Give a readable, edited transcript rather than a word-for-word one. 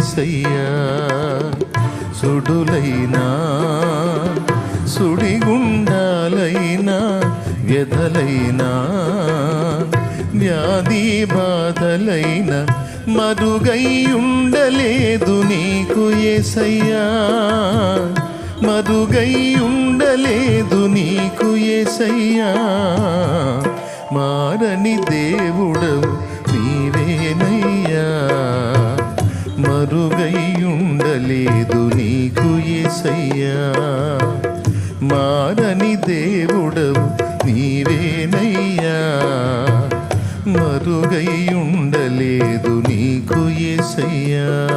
యేసయ్యా. సుడులైనా సుడిగుండాలైనా వ్యధలైనా వ్యాధి బాధలైన మరుగై ఉండలేదు నీకు యేసయ్యా. మరుగై ఉండలేదు నీకు యేసయ్యా. మారని దేవుడవు నీవేనయ్యా. మరుగై ఉండలేదు నీకు యేసయ్యా. మారని దేవుడవు నీవేనయ్యా. మరుగై ఉండలేదు నీకు యేసయ్యా.